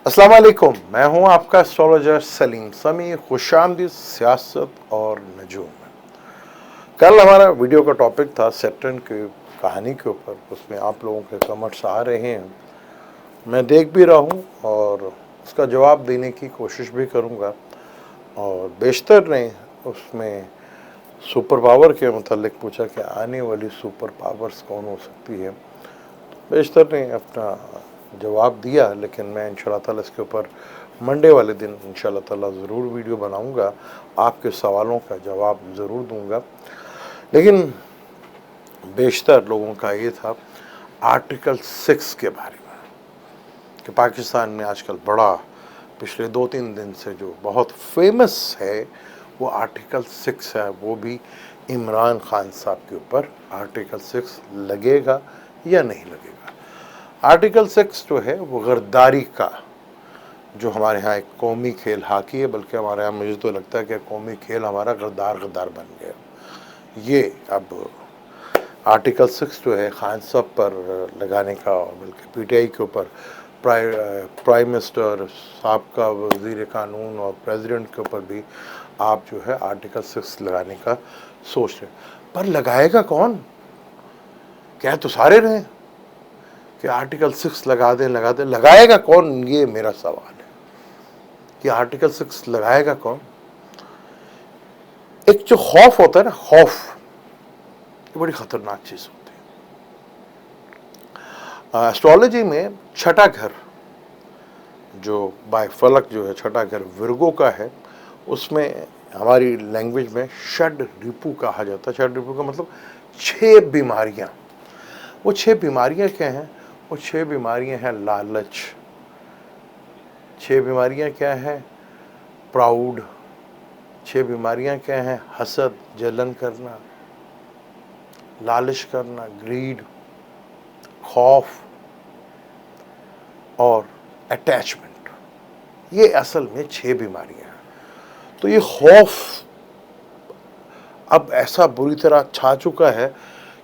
अस्सलाम वालेकुम, मैं हूं आपका एस्ट्रोलॉजर सलीम समी। खुशामदीद सियासत और नजूम में। कल हमारा वीडियो का टॉपिक था सैटर्न की कहानी के ऊपर। उसमें आप लोगों के कमेंट्स आ रहे हैं, मैं देख भी रहा हूं और उसका जवाब देने की कोशिश भी करूंगा। और बेशतर ने उसमें सुपर पावर के मतलब पूछा कि आने वाली सुपर पावर्स कौन हो सकती है। बेशतर ने अपना जवाब दिया, लेकिन मैं इंशाल्लाह ताला इसके ऊपर मंडे वाले दिन इंशाल्लाह ताला ज़रूर वीडियो बनाऊंगा, आपके सवालों का जवाब ज़रूर दूंगा। लेकिन बेशतर लोगों का ये था आर्टिकल 6 के बारे में कि पाकिस्तान में आजकल बड़ा पिछले 2-3 दिन से जो बहुत फेमस है वो आर्टिकल 6 है। वो भी इमरान खान साहब के ऊपर आर्टिकल 6 लगेगा या नहीं लगेगा। आर्टिकल 6 जो है वो गद्दारी का, जो हमारे यहाँ एक कौमी खेल हॉकी है, बल्कि हमारे यहाँ मुझे तो लगता है कि कौमी खेल हमारा गद्दार बन गया। ये अब आर्टिकल 6 जो है खान साहब पर लगाने का, बल्कि पीटीआई के ऊपर प्राइम मिनिस्टर साहब का, वजीर कानून और प्रेसिडेंट के ऊपर भी आप जो है आर्टिकल 6 लगाने का सोच रहे। पर लगाएगा कौन? कह तो सारे रहे कि आर्टिकल 6 लगा दें, लगाएगा कौन? ये मेरा सवाल है कि आर्टिकल 6 लगाएगा कौन। एक जो खौफ होता है ना, खौफ, ये बड़ी खतरनाक चीज होती है। एस्ट्रोलॉजी में छठा घर जो बाय फलक जो है छठा घर विर्गो का है, उसमें हमारी लैंग्वेज में षड रिपु कहा जाता है। षड रिपु का मतलब 6 बीमारियां। वो 6 बीमारियां क्या हैं? वो 6 बीमारियां हैं लालच। 6 बीमारियां क्या हैं? प्राउड। 6 बीमारियां क्या हैं? हसद, जलन करना, लालच करना, ग्रीड, खौफ और अटैचमेंट। ये असल में 6 बीमारियां हैं। तो ये खौफ अब ऐसा बुरी तरह छा चुका है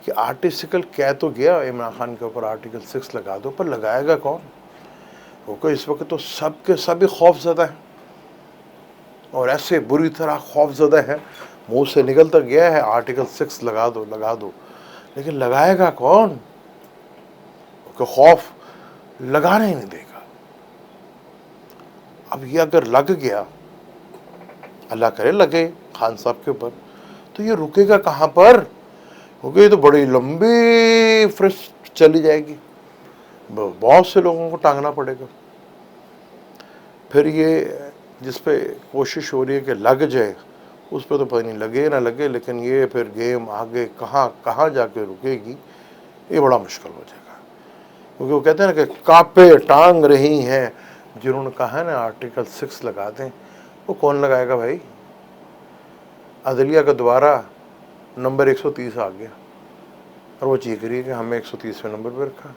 कि आर्टिकल कह तो गया इमरान खान के ऊपर आर्टिकल 6 लगा दो, पर लगाएगा कौन? क्योंकि इस वक्त तो सबके सभी खौफजदा हैं और ऐसे बुरी तरह खौफजदा है, मुंह से निकलता गया है आर्टिकल 6 लगा दो, लेकिन लगाएगा कौन? क्योंकि खौफ लगाने ही नहीं देगा। अब ये अगर लग गया, अल्लाह करे लगे खान साहब के ऊपर, तो ये रुकेगा कहाँ पर? क्योंकि ये तो बड़ी लंबी फ्रिस्ट चली जाएगी, बहुत से लोगों को टांगना पड़ेगा। फिर ये जिस पे कोशिश हो रही है कि लग जाए, उस पर तो पता नहीं लगे ना लगे, लेकिन ये फिर गेम आगे कहाँ कहाँ जाके रुकेगी, ये बड़ा मुश्किल हो जाएगा। क्योंकि वो कहते हैं ना कि कापे टांग रही हैं, जिन्होंने कहा है ना आर्टिकल 6 लगा दें, वो कौन लगाएगा भाई? अदलिया का दोबारा नंबर 130 आ गया और वो चीख रही है कि हमें 130वें नंबर पर रखा।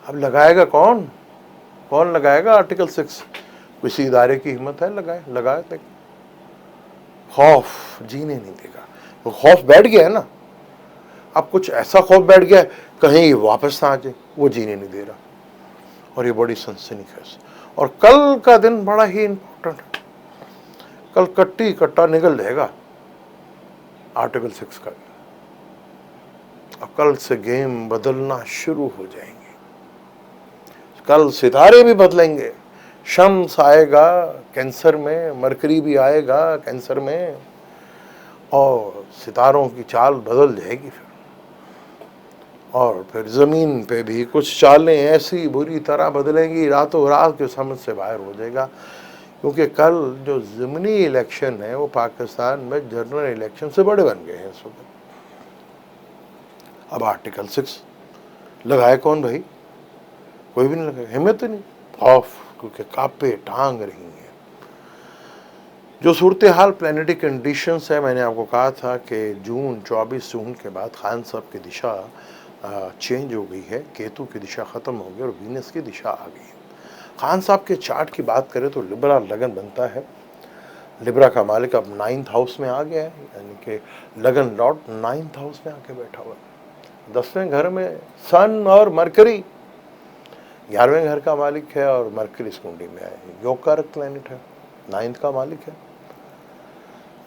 अब लगाएगा कौन? कौन लगाएगा आर्टिकल 6? किसी इदारे की हिम्मत है लगाए तक? खौफ जीने नहीं देगा। वो खौफ बैठ गया है ना, अब कुछ ऐसा खौफ बैठ गया है कहीं वापस ना आ जाए, वो जीने नहीं दे रहा। और ये बड़ी सनसनीखेज। और कल का दिन बड़ा ही इंपॉर्टेंट है। कल कट्टी कट्टा निकल जाएगा आर्टिकल 6 का। अब कल से गेम बदलना शुरू हो जाएंगे। कल सितारे भी बदलेंगे। शम्स आएगा कैंसर में, मरकरी भी आएगा कैंसर में, और सितारों की चाल बदल जाएगी फिर। और फिर ज़मीन पे भी कुछ चालें ऐसी बुरी तरह बदलेंगी, रातों रात के समझ से बाहर हो जाएगा। क्योंकि कल जो ज़मीनी इलेक्शन है वो पाकिस्तान में जनरल इलेक्शन से बड़े बन गए हैं इस वक्त। अब आर्टिकल 6 लगाए कौन भाई? कोई भी नहीं लगाए, हिम्मत नहीं, खौफ, क्योंकि कापे टांग रही हैं। जो सूरत हाल प्लानिटरी कंडीशंस है, मैंने आपको कहा था कि 24 जून के बाद खान साहब की दिशा चेंज हो गई है, केतु की दिशा ख़त्म हो गई और वीनस की दिशा आ गई है। खान साहब के चार्ट की बात करें तो लिब्रा लगन बनता है। लिब्रा का मालिक अब 9th हाउस में आ गया है, यानी कि लगन लॉर्ड 9th हाउस में आके बैठा हुआ है। 10वें घर में सन और मरकरी, 11वें घर का मालिक है और मरकरी इस कुंडली में है, योग कारक प्लैनेट है, 9th का मालिक है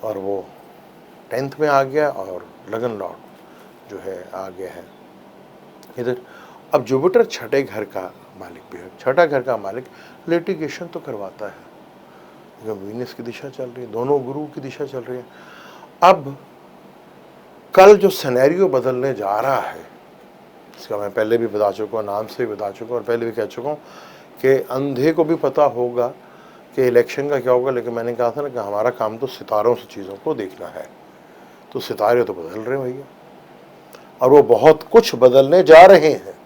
और वो 10th में आ गया और लगन लॉर्ड जो है आ गया है इधर। अब जुपिटर छठे घर का मालिक भी है, छठा घर का मालिक लिटिगेशन तो करवाता है, जब वीनस की दिशा चल रही है, दोनों गुरु की दिशा चल रही है। अब कल जो सिनेरियो बदलने जा रहा है, इसका मैं पहले भी बता चुका हूँ, नाम से भी बता चुका हूँ और पहले भी कह चुका हूँ कि अंधे को भी पता होगा कि इलेक्शन का क्या होगा, लेकिन मैंने कहा था ना कि हमारा काम तो सितारों से चीज़ों को देखना है। तो सितारे तो बदल रहे हैं भैया, और वो बहुत कुछ बदलने जा रहे हैं,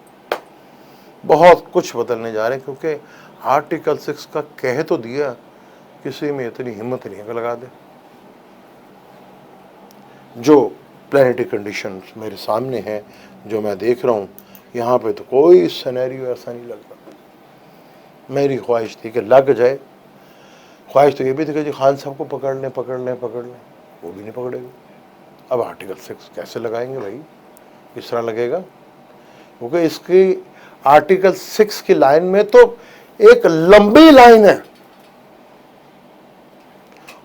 बहुत कुछ बदलने जा रहे हैं, क्योंकि आर्टिकल 6 का कह तो दिया, किसी में इतनी हिम्मत नहीं है कि लगा दे। जो प्लैनेटरी कंडीशंस मेरे सामने हैं, जो मैं देख रहा हूँ, यहाँ पे तो कोई सिनेरियो ऐसा नहीं लग रहा। मेरी ख्वाहिश थी कि लग जाए, ख्वाहिश तो ये भी थी कि जी खान साहब को पकड़ लें, वो भी नहीं पकड़ेगा। अब आर्टिकल 6 कैसे लगाएंगे भाई, किस तरह लगेगा, क्योंकि इसकी आर्टिकल 6 की लाइन में तो एक लंबी लाइन है,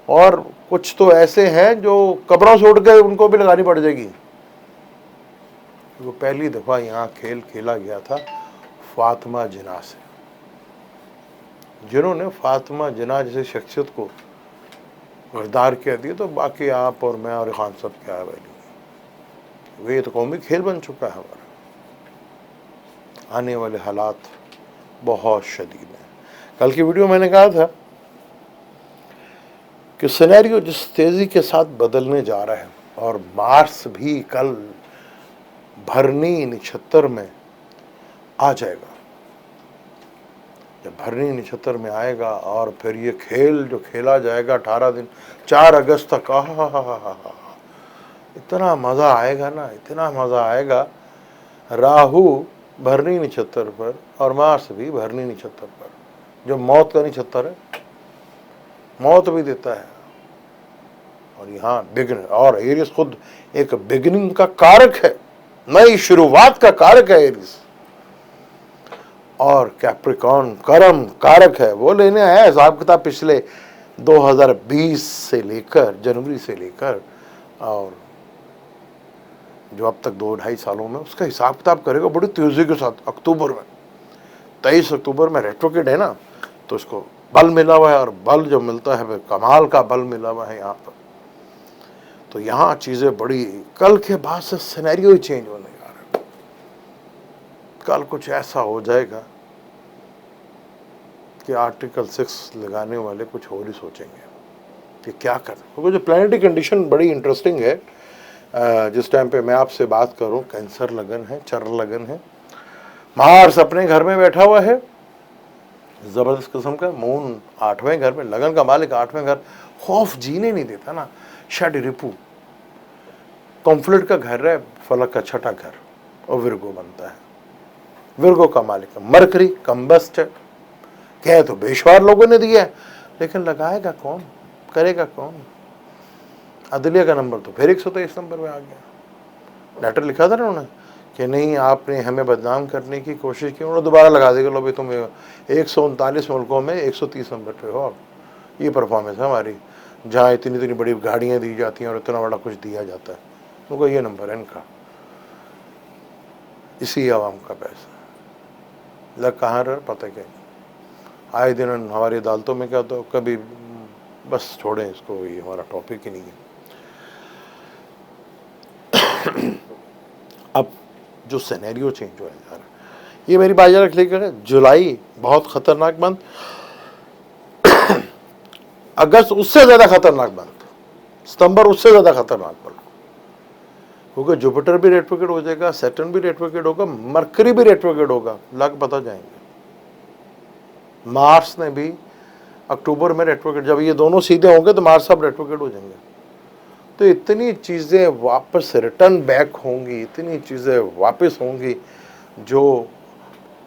और कुछ तो ऐसे हैं जो कब्रों से उठ गए, उनको भी लगानी पड़ जाएगी। वो पहली दफा यहाँ खेल खेला गया था फातिमा जिन्ना से, जिन्होंने फातिमा जिन्ना जैसे शख्सियत को गरदार किया दिया, तो बाकी आप और मैं और खान साहब क्या है भाई, वे तो कौमी खेल बन चुका है हमारा। आने वाले हालात बहुत शदीद हैं। कल की वीडियो मैंने कहा था कि सिनेरियो जिस तेजी के साथ बदलने जा रहा है, और मार्स भी कल भरनी नक्षत्र में आ जाएगा। जब भरनी नक्षत्र में आएगा और फिर ये खेल जो खेला जाएगा 18 दिन 4 अगस्त तक, इतना मज़ा आएगा ना, इतना मज़ा आएगा। राहु भरनी नक्षत्र पर और मार्स भी भरनी नक्षत्र पर, जो मौत का नक्षत्र है, मौत भी देता है। और यहाँ बिगन, और एरिस खुद एक बिगनिंग का कारक है, नई शुरुआत का कारक है एरिस। और कैप्रिकॉर्न कर्म कारक है, वो लेने आया हिसाब किताब पिछले 2020 से लेकर, जनवरी से लेकर, और जो अब तक 2-2.5 सालों में उसका हिसाब किताब करेगा बड़ी तेजी के साथ। अक्टूबर में 23 अक्टूबर में रेट्रोकेट है ना, तो उसको बल मिला हुआ है, और बल जो मिलता है वह कमाल का बल मिला हुआ है यहाँ पर। तो यहाँ चीज़ें बड़ी, कल के बाद से सिनेरियो ही चेंज होने जा रहा है। कल कुछ ऐसा हो जाएगा कि आर्टिकल 6 लगाने वाले कुछ और ही सोचेंगे कि क्या करें, क्योंकि जो प्लैनेटरी कंडीशन बड़ी इंटरेस्टिंग है। जिस टाइम पे मैं आपसे बात करूं, कैंसर लगन है, चर लगन है, मार्स अपने घर में बैठा हुआ है, जबरदस्त किस्म का। मून 8वें घर में, लगन का मालिक 8वें घर, खौफ जीने नहीं देता ना। षड रिपु कॉन्फ्लिक्ट का घर है, फलक का छठा घर, और विर्गो बनता है। विर्गो का मालिक मरकरी कंबस्ट है। कह तो बेशुमार लोगों ने दिया है, लेकिन लगाएगा कौन, करेगा कौन। अदलिया का नंबर तो फिर 123 नंबर में आ गया। लेटर लिखा था ना उन्होंने कि नहीं, आपने हमें बदनाम करने की कोशिश की, उन्होंने दोबारा लगा देगा, लो भाई तुम 139 मुल्कों में 130 नंबर पे हो। ये परफॉर्मेंस है हमारी, जहाँ इतनी इतनी बड़ी गाड़ियाँ दी जाती हैं और इतना बड़ा कुछ दिया जाता है, उनको ये नंबर है इनका। इसी आवाम का पैसा लग कहाँ रहा पता क्या। आए दिन हमारी अदालतों में क्या, तो कभी बस छोड़ें इसको, ये हमारा टॉपिक ही नहीं है। अब जो सिनेरियो चेंज हो जा रहा है, ये मेरी बाजार रख लेकर, जुलाई बहुत खतरनाक मंथ, अगस्त उससे ज्यादा खतरनाक मंथ, सितंबर उससे ज्यादा खतरनाक मंथ, क्योंकि जुपिटर भी रेट्रोग्रेड हो जाएगा, सैटर्न भी रेट्रोग्रेड होगा, मरकरी भी रेट्रोग्रेड होगा, लग पता जाएंगे। मार्स ने भी अक्टूबर में रेट्रोग्रेड, जब ये दोनों सीधे होंगे तो मार्स अब रेट्रोग्रेड हो जाएंगे। तो इतनी चीज़ें वापस रिटर्न बैक होंगी, इतनी चीज़ें वापस होंगी। जो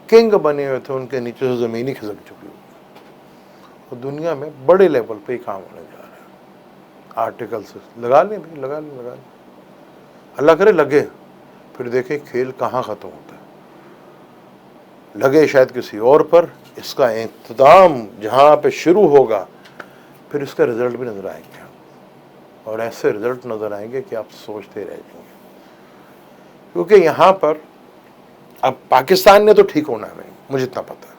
किंग बने हुए थे उनके नीचे से ज़मीन ही खिसक चुकी होगी, और दुनिया में बड़े लेवल पे ही काम होने जा रहा है। आर्टिकल 6 लगा लें भाई, लगा लें, लगा लें, अल्लाह करे लगे, फिर देखें खेल कहाँ ख़त्म होता है। لگے شاید کسی اور پر، اس کا اختتام جہاں پہ شروع ہوگا پھر اس کا رزلٹ بھی نظر آئیں گے، اور ایسے رزلٹ نظر آئیں گے کہ آپ سوچتے رہ جائیں گے، کیونکہ یہاں پر اب پاکستان نے تو ٹھیک ہونا ہے، مجھے اتنا پتا ہے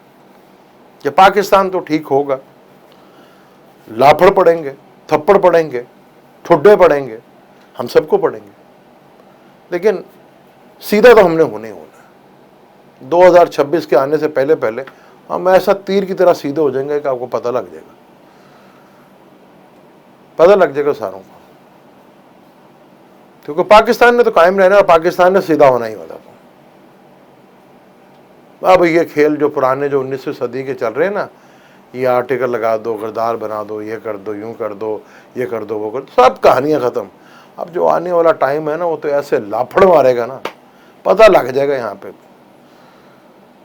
کہ پاکستان تو ٹھیک ہوگا، لاپڑ پڑیں گے، تھپڑ پڑیں گے، ٹھڈے پڑیں گے، ہم سب کو پڑیں گے، لیکن سیدھا تو ہم نے ہونے ہونا ہے۔ 2026 کے آنے سے پہلے پہلے ہم ایسا تیر کی طرح سیدھے ہو جائیں گے کہ آپ کو پتہ لگ جائے گا، پتہ لگ جائے گا ساروں کو، کیونکہ پاکستان نے تو قائم رہنا ہے، پاکستان نے سیدھا ہونا ہی ہوتا تھا۔ اب یہ کھیل جو پرانے جو 19ویں صدی کے چل رہے ہیں نا، یہ آرٹیکل لگا دو، غدار بنا دو، یہ کر دو، یوں کر دو، یہ کر دو، وہ کر دو، سب کہانیاں ختم۔ اب جو آنے والا ٹائم ہے نا، وہ تو ایسے لاپھڑ مارے گا نا، پتہ لگ جائے گا، یہاں پہ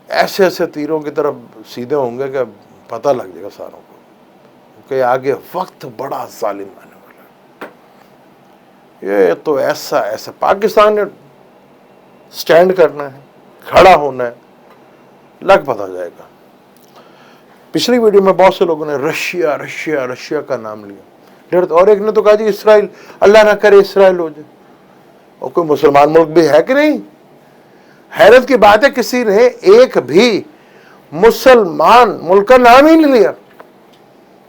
ایسے ایسے تیروں کی طرف سیدھے ہوں گے کہ پتہ لگ جائے گا ساروں کو کہ آگے وقت بڑا ظالم آنے والا ہے۔ یہ تو ایسا پاکستان نے سٹینڈ کرنا ہے، کھڑا ہونا ہے، لگ پتہ جائے گا۔ پچھلی ویڈیو میں بہت سے لوگوں نے رشیا رشیا رشیا کا نام لیا، اور ایک نے تو کہا جی اسرائیل، اللہ نہ کرے اسرائیل ہو جائے، اور کوئی مسلمان ملک بھی ہے کہ نہیں؟ حیرت کی بات ہے کسی نے ایک بھی مسلمان ملک کا نام ہی نہیں لیا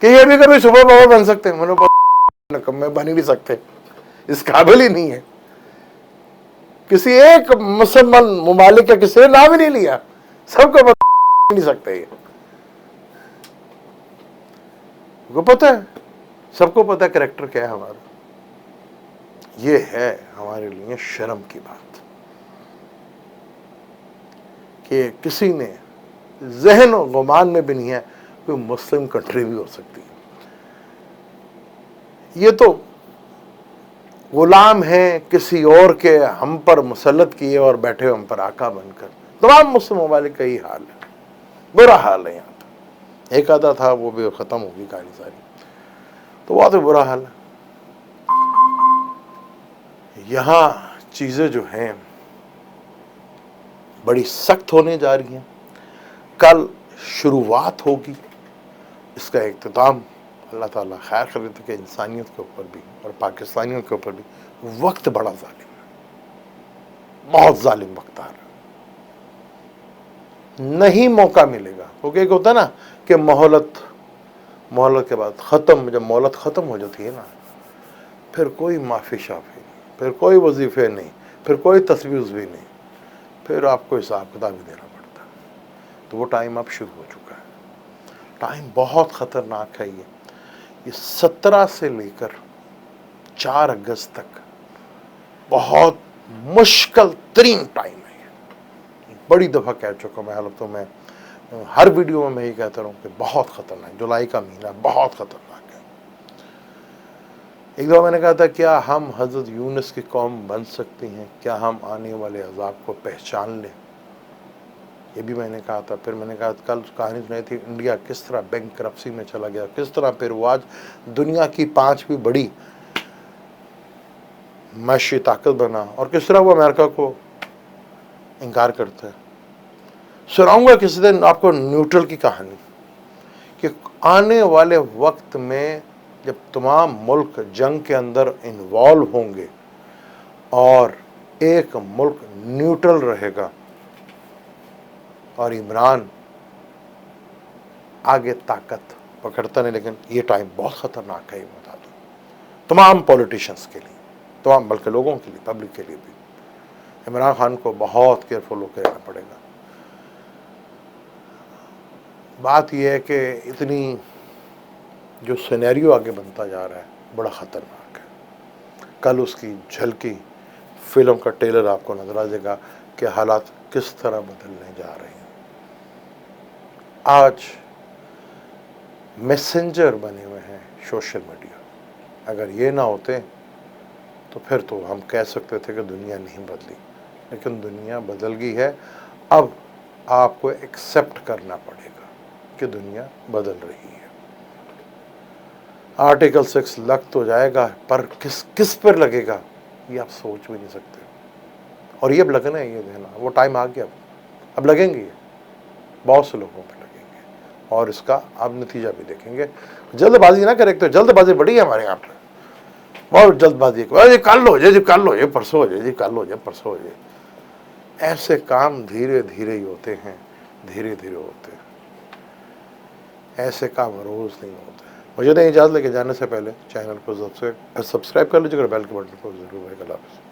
کہ یہ بھی کبھی صبح پاور بن سکتے ہیں، میں بن ہی نہیں سکتے، اس قابل ہی نہیں ہے۔ کسی ایک مسلمان ممالک کا کسی نے نام ہی نہیں لیا، سب کو نہیں سکتے، یہ کو پتہ ہے، سب کو پتہ ہے کریکٹر کیا ہے ہمارا۔ یہ ہے ہمارے لیے شرم کی بات کہ کسی نے ذہن و گمان میں بھی نہیں ہے کوئی مسلم کنٹری بھی ہو سکتی ہے۔ یہ تو غلام ہیں کسی اور کے، ہم پر مسلط کیے اور بیٹھے ہم پر آقا بن کر۔ تمام مسلم ممالک کا یہ حال ہے، برا حال ہے یہاں پر۔ ایک آدھا تھا، وہ بھی ختم ہوگی کہانی ساری، تو بہت برا حال ہے یہاں۔ چیزیں جو ہیں بڑی سخت ہونے جا رہی ہیں، کل شروعات ہوگی، اس کا اختتام اللہ تعالیٰ خیر کرے کہ انسانیت کے اوپر بھی اور پاکستانیوں کے اوپر بھی وقت بڑا ظالم ہے، بہت ظالم وقت آ رہا ہے، نہیں موقع ملے گا، کیونکہ ایک ہوتا ہے نا کہ مہلت کے بعد ختم، جب مہلت ختم ہو جاتی ہے نا، پھر کوئی معافی شافی نہیں، پھر کوئی وظیفے نہیں، پھر کوئی تجویز بھی نہیں، پھر آپ کو حساب کتاب بھی دینا پڑتا ہے۔ تو وہ ٹائم اب شروع ہو چکا ہے، ٹائم بہت خطرناک ہے۔ یہ 17 سے لے کر 4 اگست تک بہت مشکل ترین ٹائم ہے۔ یہ بڑی دفعہ کہہ چکا میں، حالانکہ میں ہر ویڈیو میں یہی کہتا رہا ہوں کہ بہت خطرناک، جولائی کا مہینہ بہت خطرناک ہے۔ ایک دفعہ میں نے کہا تھا کیا ہم حضرت یونس کی قوم بن سکتے ہیں؟ کیا ہم آنے والے عذاب کو پہچان لیں؟ یہ بھی میں نے کہا تھا۔ پھر میں نے کہا کل کہانی سنائی تھی انڈیا کس طرح بینک کرپسی میں چلا گیا، کس طرح پھر وہ آج دنیا کی 5ویں بڑی معاشی طاقت بنا، اور کس طرح وہ امریکہ کو انکار کرتا ہے۔ سناؤں گا کسی دن آپ کو نیوٹرل کی کہانی کہ آنے والے وقت میں جب تمام ملک جنگ کے اندر انوالو ہوں گے اور ایک ملک نیوٹرل رہے گا اور عمران آگے طاقت پکڑتا نہیں، لیکن یہ ٹائم بہت خطرناک ہے، یہ بتا دوں تمام پولیٹیشنز کے لیے، تمام بلکہ لوگوں کے لیے، پبلک کے لیے بھی۔ عمران خان کو بہت کیئرفل ہو کے رہنا پڑے گا۔ بات یہ ہے کہ اتنی جو سینیریو آگے بنتا جا رہا ہے بڑا خطرناک ہے۔ کل اس کی جھلکی فلم کا ٹریلر آپ کو نظر آ جائے گا کہ حالات کس طرح بدلنے جا رہے ہیں۔ آج میسنجر بنے ہوئے ہیں سوشل میڈیا، اگر یہ نہ ہوتے تو پھر تو ہم کہہ سکتے تھے کہ دنیا نہیں بدلی، لیکن دنیا بدل گئی ہے۔ اب آپ کو ایکسیپٹ کرنا پڑے گا کہ دنیا بدل رہی ہے۔ آرٹیکل 6 لگ تو جائے گا، پر کس پر لگے گا یہ آپ سوچ بھی نہیں سکتے، اور یہ اب لگنا ہے، یہ دینا وہ ٹائم آ گیا، اب لگیں گے۔ بہت سے لوگوں پہ لگیں گے اور اس کا آپ نتیجہ بھی دیکھیں گے. جلد بازی نہ کریں. تو جلد بازی بڑی ہے ہمارے یہاں پہ, بہت جلد بازی. جی کل ہو جائے, جی کل ہو جائے, پرسوں ہو جائے, جی کل ہو جائے, پرسوں ہو جائے. ایسے کام دھیرے دھیرے ہی ہوتے ہیں, دھیرے دھیرے ہوتے ہیں. ایسے کام روز نہیں ہوتے. مجھے نہیں اجازت لے کے جانے سے پہلے چینل کو سبسکرائب کر لیجیے گا, بیل کے بٹن کو ضرور. اللہ حافظ.